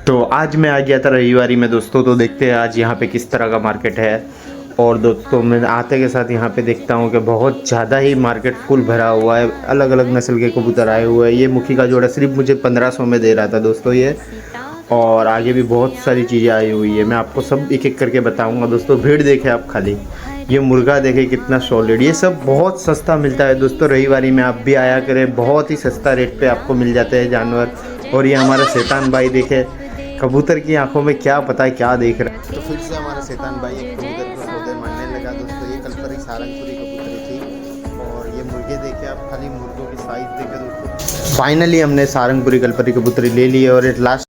तो आज मैं आ गया था रविवारी में दोस्तों, तो देखते हैं आज यहाँ पे किस तरह का मार्केट है। और दोस्तों मैं आते के साथ यहाँ पे देखता हूँ कि बहुत ज़्यादा ही मार्केट फुल भरा हुआ है। अलग अलग नस्ल के कबूतर आए हुए हैं। ये मुखी का जोड़ा सिर्फ मुझे 1500 में दे रहा था दोस्तों ये। और आगे भी बहुत सारी चीज़ें आई हुई है, मैं आपको सब एक एक करके बताऊँगा दोस्तों। भीड़ देखे आप खाली, ये मुर्गा देखे कितना सॉलिड। ये सब बहुत सस्ता मिलता है दोस्तों। रविवारी में आप भी आया करें, बहुत ही सस्ता रेट पे आपको मिल जाते हैं जानवर। और ये हमारा शैतान भाई देखे कबूतर की आंखों में क्या पता है क्या देख रहा है। तो फिर से हमारा शैतान भाई एक कबूतर को सौदे मारने लगा दोस्तों। ये कलपरी सारंगपुरी कबूतरी थी। और ये मुर्गे देखे आप खाली, मुर्गों की साइज़ देखे दोस्तों। फाइनली हमने सारंगपुरी कलपरी कबूतरी ले ली है। और लास्ट